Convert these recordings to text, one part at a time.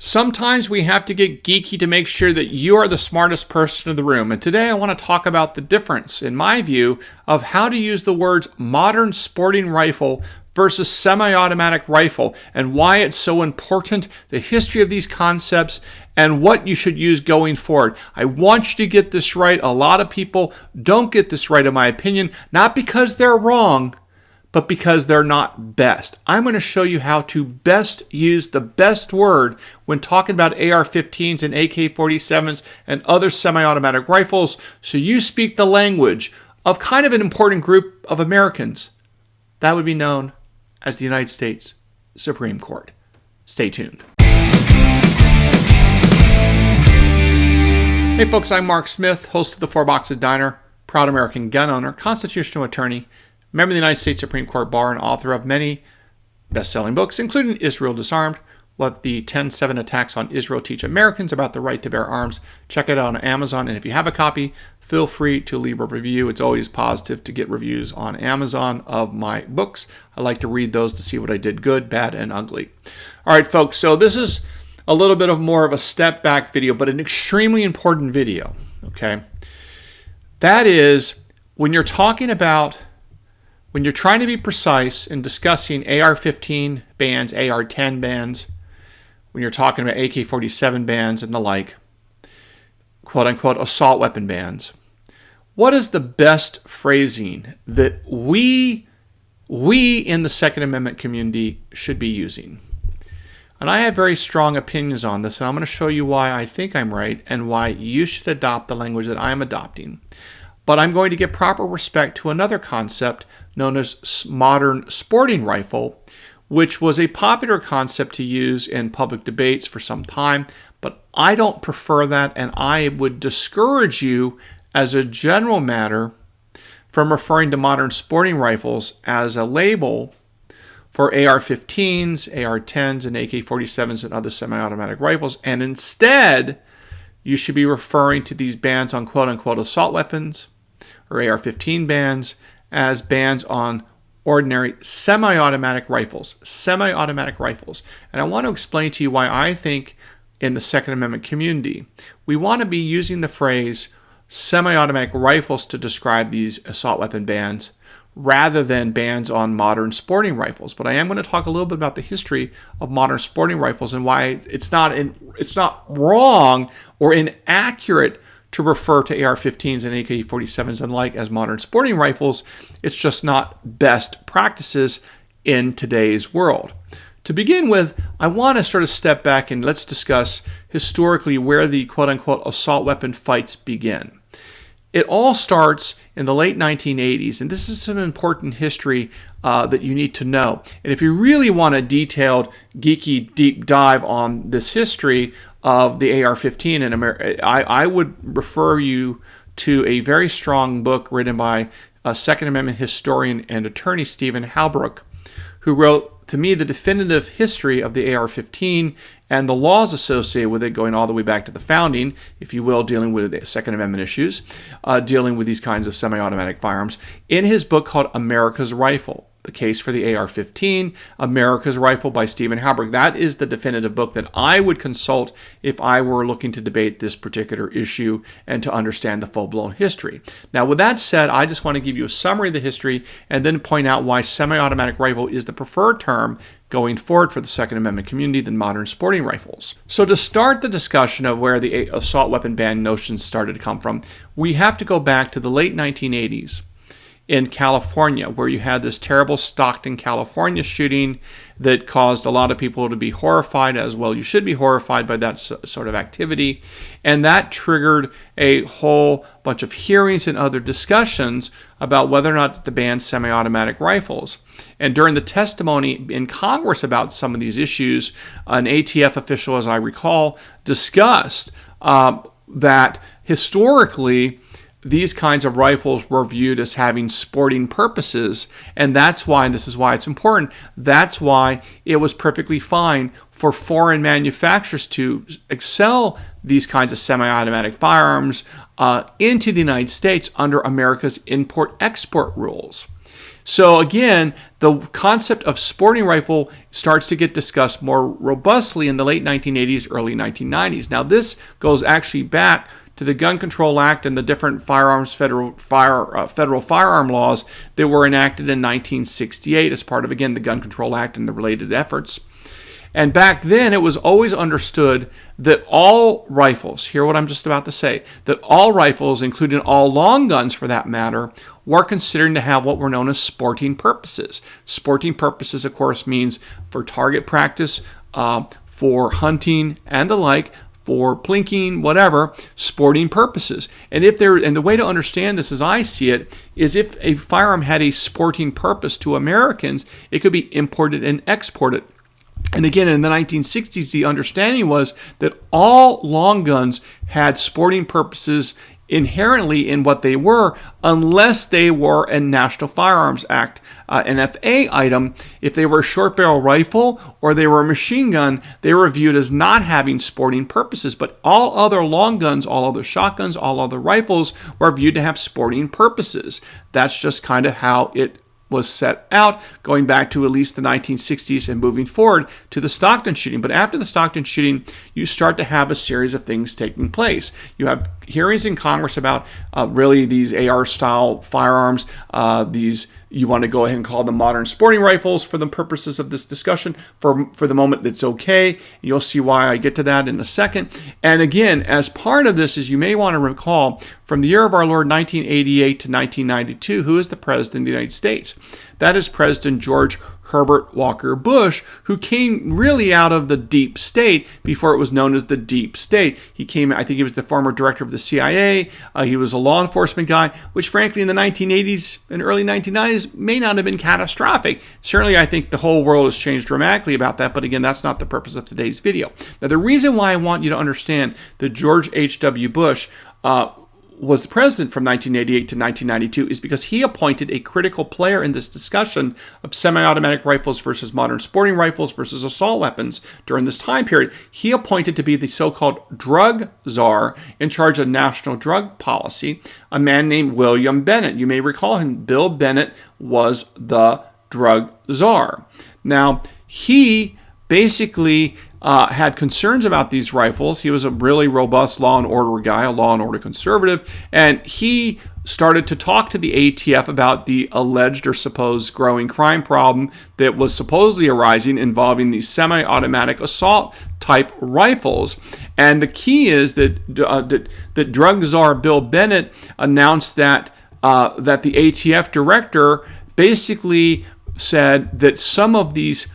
Sometimes we have to get geeky to make sure that you are the smartest person in the room. And today I want to talk about the difference, in my view, of how to use the words modern sporting rifle versus semi-automatic rifle and why it's so important, the history of these concepts, and what you should use going forward. I want you to get this right. A lot of people don't get this right, in my opinion, not because they're wrong, but because they're not best. I'm going to show you how to best use the best word when talking about AR-15s and AK-47s and other semi-automatic rifles, so you speak the language of kind of an important group of Americans. That would be known as the United States Supreme Court. Stay tuned. Hey folks, I'm Mark Smith, host of the Four Boxes Diner, proud American gun owner, constitutional attorney, member of the United States Supreme Court Bar, and author of many best-selling books, including Israel Disarmed, What the 10/7 Attacks on Israel Teach Americans About the Right to Bear Arms. Check it out on Amazon, and if you have a copy, feel free to leave a review. It's always positive to get reviews on Amazon of my books. I like to read those to see what I did good, bad, and ugly. All right, folks, so this is a little bit of more of a step-back video, but an extremely important video, okay? That is, when you're trying to be precise in discussing AR-15 bans, AR-10 bans, when you're talking about AK-47 bans and the like, quote-unquote assault weapon bans, what is the best phrasing that we in the Second Amendment community should be using? And I have very strong opinions on this, and I'm going to show you why I think I'm right and why you should adopt the language that I'm adopting. But I'm going to give proper respect to another concept known as modern sporting rifle, which was a popular concept to use in public debates for some time, but I don't prefer that, and I would discourage you as a general matter from referring to modern sporting rifles as a label for AR-15s, AR-10s, and AK-47s and other semi-automatic rifles, and instead you should be referring to these bans on quote-unquote assault weapons or AR-15 bans as bans on ordinary semi-automatic rifles. And I want to explain to you why I think in the Second Amendment community, we want to be using the phrase semi-automatic rifles to describe these assault weapon bans rather than bans on modern sporting rifles. But I am going to talk a little bit about the history of modern sporting rifles and why it's not wrong or inaccurate to refer to AR-15s and AK-47s and the like as modern sporting rifles. It's just not best practices in today's world. To begin with, I want to sort of step back and let's discuss historically where the quote-unquote assault weapon fights begin. It all starts in the late 1980s, and this is some important history that you need to know. And if you really want a detailed, geeky, deep dive on this history of the AR-15 in America, I would refer you to a very strong book written by a Second Amendment historian and attorney, Stephen Handbook, who wrote, to me, the definitive history of the AR-15 and the laws associated with it, going all the way back to the founding, if you will, dealing with the Second Amendment issues, dealing with these kinds of semi-automatic firearms, in his book called America's Rifle, The Case for the AR-15, America's Rifle by Stephen Handbook. That is the definitive book that I would consult if I were looking to debate this particular issue and to understand the full-blown history. Now, with that said, I just want to give you a summary of the history and then point out why semi-automatic rifle is the preferred term going forward for the Second Amendment community than modern sporting rifles. So to start the discussion of where the assault weapon ban notions started to come from, we have to go back to the late 1980s. In California, where you had this terrible Stockton, California shooting that caused a lot of people to be horrified, as well you should be horrified by that sort of activity. And that triggered a whole bunch of hearings and other discussions about whether or not to ban semi-automatic rifles. And during the testimony in Congress about some of these issues, an ATF official, as I recall, discussed that historically, these kinds of rifles were viewed as having sporting purposes, and that's why, and this is why it's important, that's why it was perfectly fine for foreign manufacturers to sell these kinds of semi-automatic firearms into the United States under America's import-export rules. So again, the concept of sporting rifle starts to get discussed more robustly in the late 1980s, early 1990s. Now this goes actually back to the Gun Control Act and the different federal firearm laws that were enacted in 1968 as part of, again, the Gun Control Act and the related efforts. And back then, it was always understood that all rifles, hear what I'm just about to say, that all rifles, including all long guns for that matter, were considered to have what were known as sporting purposes. Sporting purposes, of course, means for target practice, for hunting and the like, for plinking, whatever, sporting purposes. And the way to understand this as I see it is if a firearm had a sporting purpose to Americans, it could be imported and exported. And again, in the 1960s, the understanding was that all long guns had sporting purposes inherently in what they were, unless they were a National Firearms Act NFA item. If they were a short barrel rifle or they were a machine gun, they were viewed as not having sporting purposes. But all other long guns, all other shotguns, all other rifles were viewed to have sporting purposes. That's just kind of how it was set out, going back to at least the 1960s and moving forward to the Stockton shooting. But after the Stockton shooting, you start to have a series of things taking place. You have hearings in Congress about really these AR-style firearms, you want to go ahead and call them modern sporting rifles for the purposes of this discussion. For the moment, it's okay. You'll see why I get to that in a second. And again, as part of this, as you may want to recall, from the year of our Lord 1988 to 1992, who is the President of the United States? That is President George Herbert Walker Bush, who came really out of the deep state before it was known as the deep state. He came, I think he was the former director of the CIA. He was a law enforcement guy, which frankly in the 1980s and early 1990s may not have been catastrophic. Certainly I think the whole world has changed dramatically about that, but again, that's not the purpose of today's video. Now the reason why I want you to understand that George H.W. Bush was the president from 1988 to 1992 is because he appointed a critical player in this discussion of semi-automatic rifles versus modern sporting rifles versus assault weapons during this time period. He appointed to be the so-called drug czar in charge of national drug policy, a man named William Bennett. You may recall him. Bill Bennett was the drug czar. Now, he basically had concerns about these rifles. He was a really robust law and order guy, a law and order conservative, and he started to talk to the ATF about the alleged or supposed growing crime problem that was supposedly arising involving these semi-automatic assault type rifles. And the key is that drug czar Bill Bennett announced that the ATF director basically said that some of these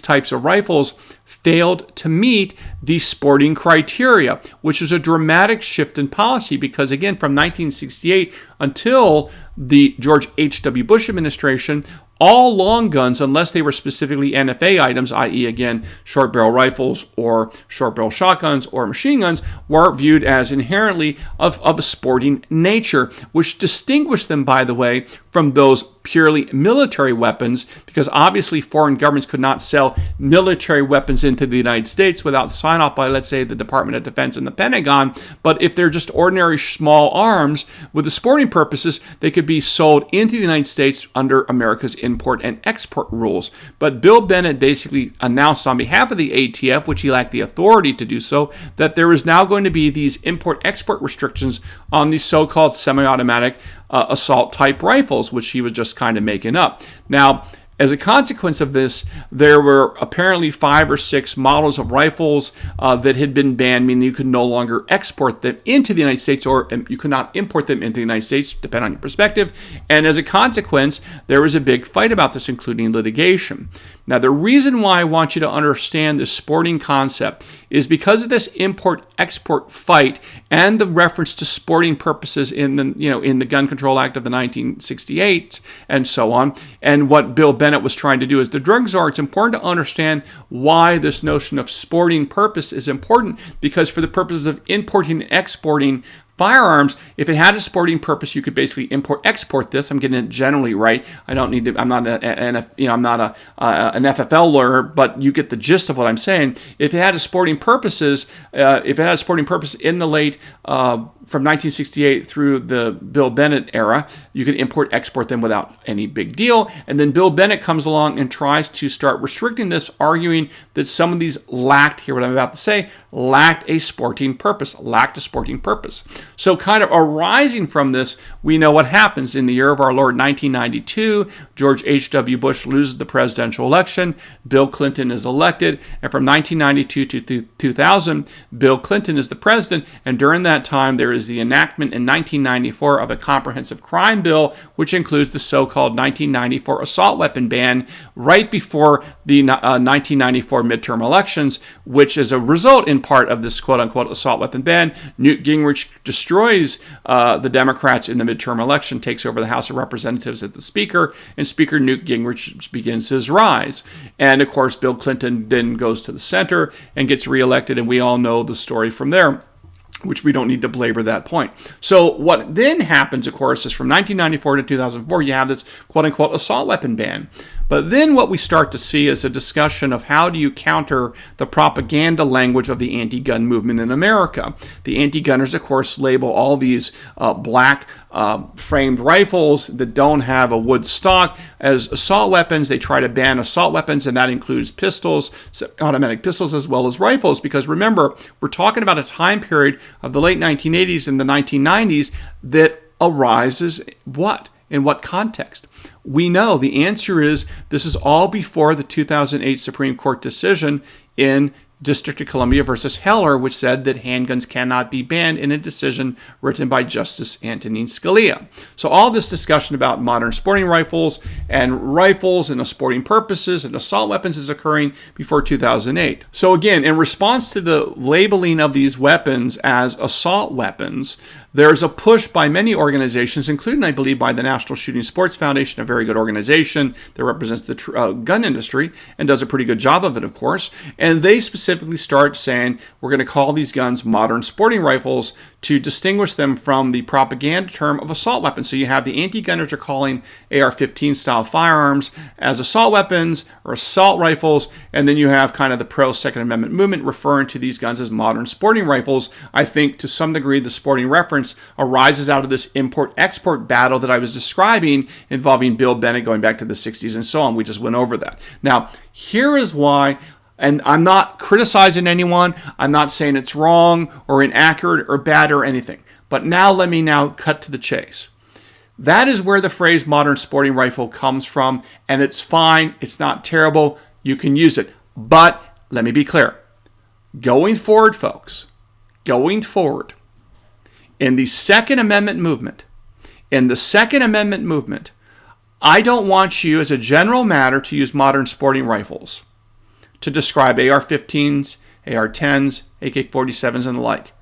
types of rifles failed to meet the sporting criteria, which was a dramatic shift in policy because, again, from 1968 until the George H.W. Bush administration, all long guns, unless they were specifically NFA items, i.e., again, short barrel rifles or short barrel shotguns or machine guns, were viewed as inherently of a sporting nature, which distinguished them, by the way, from those purely military weapons, because obviously foreign governments could not sell military weapons into the United States without sign-off by, let's say, the Department of Defense and the Pentagon. But if they're just ordinary small arms with the sporting purposes, they could be sold into the United States under America's import and export rules. But Bill Bennett basically announced on behalf of the ATF, which he lacked the authority to do so, that there is now going to be these import-export restrictions on these so-called semi-automatic assault type rifles, which he was just kind of making up. Now, as a consequence of this, there were apparently 5 or 6 models of rifles that had been banned, meaning you could no longer export them into the United States, or you could not import them into the United States, depending on your perspective. And as a consequence, there was a big fight about this, including litigation. Now, the reason why I want you to understand this sporting concept is because of this import-export fight and the reference to sporting purposes in the Gun Control Act of the 1968 and so on, and what Bill Bennett was trying to do as the drug czar. It's important to understand why this notion of sporting purpose is important, because for the purposes of importing and exporting firearms, if it had a sporting purpose, you could basically import-export this. I'm getting it generally right. I don't need to. I'm not an FFL lawyer, but you get the gist of what I'm saying. If it had a sporting purpose in the late from 1968 through the Bill Bennett era, you could import, export them without any big deal. And then Bill Bennett comes along and tries to start restricting this, arguing that some of these lacked, hear what I'm about to say, lacked a sporting purpose. So kind of arising from this, we know what happens in the year of our Lord 1992. George H.W. Bush loses the presidential election. Bill Clinton is elected. And from 1992 to 2000, Bill Clinton is the president. And during that time, there is the enactment in 1994 of a comprehensive crime bill, which includes the so-called 1994 assault weapon ban right before the 1994 midterm elections, which is a result in part of this quote-unquote assault weapon ban. Newt Gingrich destroys the Democrats in the midterm election, takes over the House of Representatives as the Speaker, and Speaker Newt Gingrich begins his rise. And of course, Bill Clinton then goes to the center and gets reelected, and we all know the story from there, which we don't need to belabor that point. So what then happens, of course, is from 1994 to 2004, you have this quote-unquote assault weapon ban. But then what we start to see is a discussion of how do you counter the propaganda language of the anti-gun movement in America. The anti-gunners, of course, label all these black framed rifles that don't have a wood stock as assault weapons. They try to ban assault weapons, and that includes pistols, automatic pistols, as well as rifles. Because remember, we're talking about a time period of the late 1980s and the 1990s that arises what? In what context? We know the answer is this is all before the 2008 Supreme Court decision in District of Columbia versus Heller, which said that handguns cannot be banned in a decision written by Justice Antonin Scalia. So all this discussion about modern sporting rifles and sporting purposes and assault weapons is occurring before 2008. So again, in response to the labeling of these weapons as assault weapons, there's a push by many organizations, including, I believe, by the National Shooting Sports Foundation, a very good organization that represents the gun industry and does a pretty good job of it, of course. And they specifically start saying, we're going to call these guns modern sporting rifles to distinguish them from the propaganda term of assault weapons. So you have the anti-gunners are calling AR-15 style firearms as assault weapons or assault rifles, and then you have kind of the pro-Second Amendment movement referring to these guns as modern sporting rifles. I think to some degree the sporting reference arises out of this import-export battle that I was describing involving Bill Bennett going back to the 60s and so on. We just went over that. Now, here is why, and I'm not criticizing anyone. I'm not saying it's wrong or inaccurate or bad or anything. But now let me cut to the chase. That is where the phrase modern sporting rifle comes from, and it's fine. It's not terrible. You can use it. But let me be clear. Going forward, folks, in the Second Amendment movement, I don't want you as a general matter to use modern sporting rifles to describe AR-15s, AR-10s, AK-47s, and the like.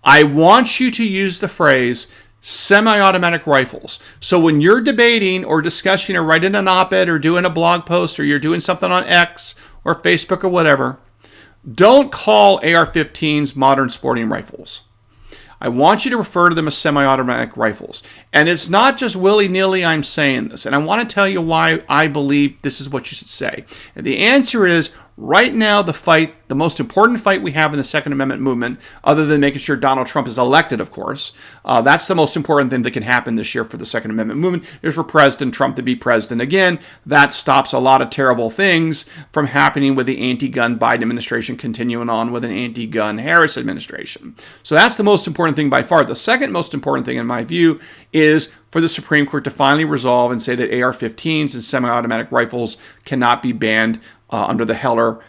I want you to use the phrase semi-automatic rifles. So when you're debating or discussing or writing an op-ed or doing a blog post or you're doing something on X or Facebook or whatever, don't call AR-15s modern sporting rifles. I want you to refer to them as semi-automatic rifles. And it's not just willy-nilly I'm saying this. And I want to tell you why I believe this is what you should say. And the answer is, right now, the most important fight we have in the Second Amendment movement, other than making sure Donald Trump is elected, of course, that's the most important thing that can happen this year for the Second Amendment movement, is for President Trump to be president again. That stops a lot of terrible things from happening with the anti-gun Biden administration continuing on with an anti-gun Harris administration. So that's the most important thing by far. The second most important thing, in my view, is for the Supreme Court to finally resolve and say that AR-15s and semi-automatic rifles cannot be banned under the Heller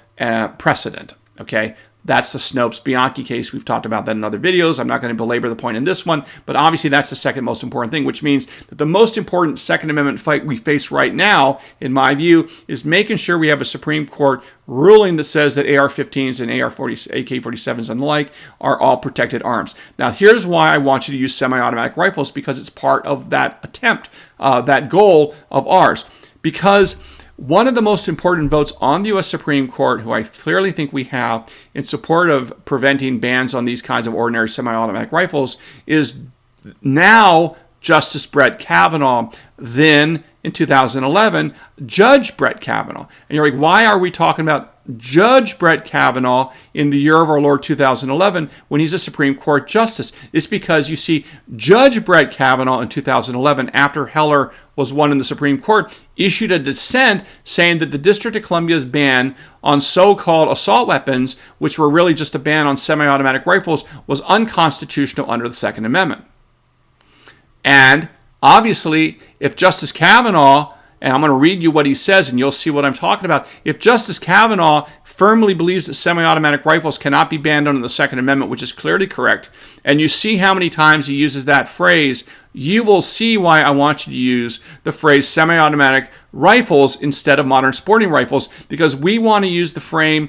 precedent. Okay, that's the Snopes-Bianchi case. We've talked about that in other videos. I'm not going to belabor the point in this one, but obviously that's the second most important thing, which means that the most important Second Amendment fight we face right now, in my view, is making sure we have a Supreme Court ruling that says that AR-15s and AK-47s and the like are all protected arms. Now, here's why I want you to use semi-automatic rifles, because it's part of that attempt, that goal of ours. Because one of the most important votes on the U.S. Supreme Court, who I clearly think we have in support of preventing bans on these kinds of ordinary semi-automatic rifles, is now Justice Brett Kavanaugh, then in 2011, Judge Brett Kavanaugh. And you're like, why are we talking about Judge Brett Kavanaugh in the year of our Lord 2011 when he's a Supreme Court justice. It's because you see Judge Brett Kavanaugh in 2011, after Heller was won in the Supreme Court, issued a dissent saying that the District of Columbia's ban on so-called assault weapons, which were really just a ban on semi-automatic rifles, was unconstitutional under the Second Amendment. And obviously, if Justice Kavanaugh, and I'm going to read you what he says and you'll see what I'm talking about, if Justice Kavanaugh firmly believes that semi-automatic rifles cannot be banned under the Second Amendment, which is clearly correct, and you see how many times he uses that phrase, you will see why I want you to use the phrase semi-automatic rifles instead of modern sporting rifles, because we want to use the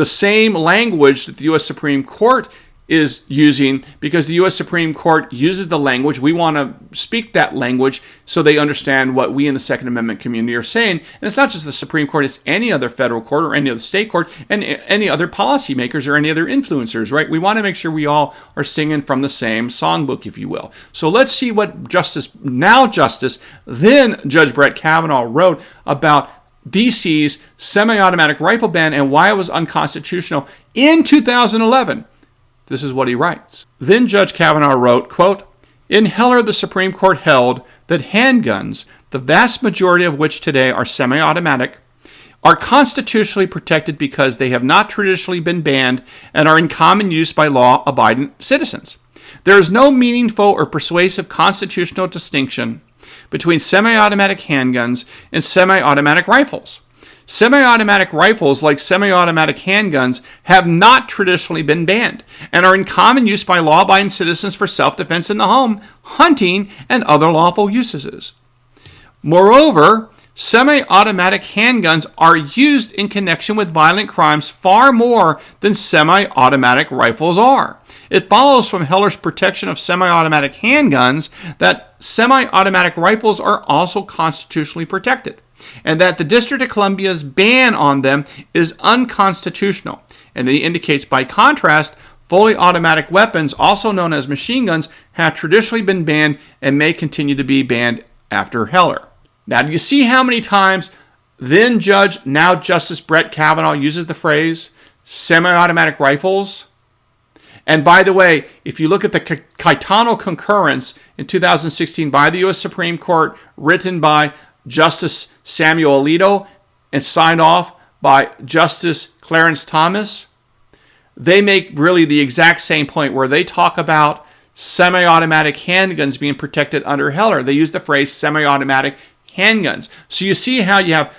same language that the U.S. Supreme Court is using, because the U.S. Supreme Court uses the language. We want to speak that language so they understand what we in the Second Amendment community are saying. And it's not just the Supreme Court, it's any other federal court or any other state court and any other policymakers or any other influencers, right? We want to make sure we all are singing from the same songbook, if you will. So let's see what then Judge Brett Kavanaugh wrote about D.C.'s semi-automatic rifle ban and why it was unconstitutional in 2011. This is what he writes. Then Judge Kavanaugh wrote, quote, "In Heller, the Supreme Court held that handguns, the vast majority of which today are semi-automatic, are constitutionally protected because they have not traditionally been banned and are in common use by law-abiding citizens. There is no meaningful or persuasive constitutional distinction between semi-automatic handguns and semi-automatic rifles. Semi-automatic rifles, like semi-automatic handguns, have not traditionally been banned and are in common use by law-abiding citizens for self-defense in the home, hunting, and other lawful uses. Moreover, semi-automatic handguns are used in connection with violent crimes far more than semi-automatic rifles are. It follows from Heller's protection of semi-automatic handguns that semi-automatic rifles are also constitutionally protected, and that the District of Columbia's ban on them is unconstitutional. And then he indicates, by contrast, fully automatic weapons, also known as machine guns, have traditionally been banned and may continue to be banned after Heller. Now, do you see how many times then Judge, now Justice Brett Kavanaugh uses the phrase semi-automatic rifles? And by the way, if you look at the Caetano concurrence in 2016 by the U.S. Supreme Court, written by Justice Samuel Alito and signed off by Justice Clarence Thomas, they make really the exact same point where they talk about semi-automatic handguns being protected under Heller. They use the phrase semi-automatic handguns. So you see how you have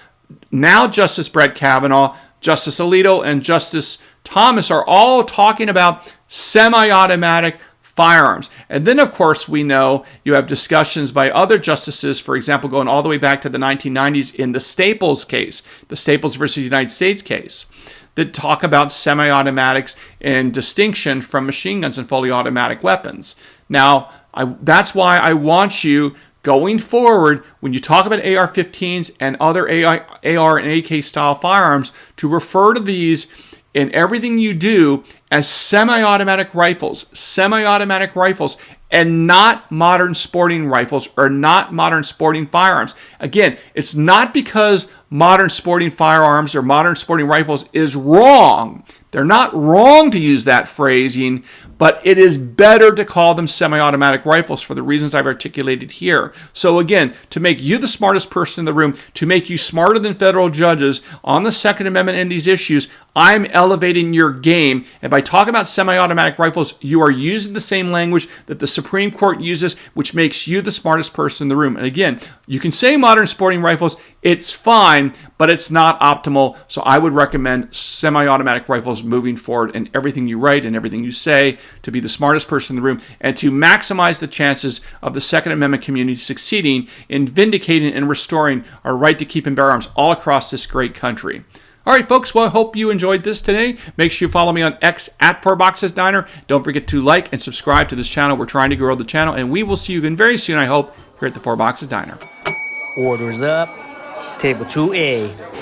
now Justice Brett Kavanaugh, Justice Alito, and Justice Thomas are all talking about semi-automatic firearms. And then, of course, we know you have discussions by other justices, for example, going all the way back to the 1990s in the Staples case, the Staples versus United States case, that talk about semi-automatics in distinction from machine guns and fully automatic weapons. Now, that's why I want you, going forward, when you talk about AR-15s and other AR and AK style firearms, to refer to these in everything you do as semi-automatic rifles, and not modern sporting rifles or not modern sporting firearms. Again, it's not because modern sporting firearms or modern sporting rifles is wrong. They're not wrong to use that phrasing, but it is better to call them semi-automatic rifles for the reasons I've articulated here. So again, to make you the smartest person in the room, to make you smarter than federal judges on the Second Amendment and these issues, I'm elevating your game. And by talking about semi-automatic rifles, you are using the same language that the Supreme Court uses, which makes you the smartest person in the room. And again, you can say modern sporting rifles, it's fine, but it's not optimal. So I would recommend semi-automatic rifles moving forward in everything you write and everything you say, to be the smartest person in the room and to maximize the chances of the Second Amendment community succeeding in vindicating and restoring our right to keep and bear arms all across this great country. All right, folks, well, I hope you enjoyed this today. Make sure you follow me on X at 4Boxes Diner. Don't forget to like and subscribe to this channel. We're trying to grow the channel, and we will see you again very soon, I hope, here at the 4Boxes Diner. Orders up. Table 2A.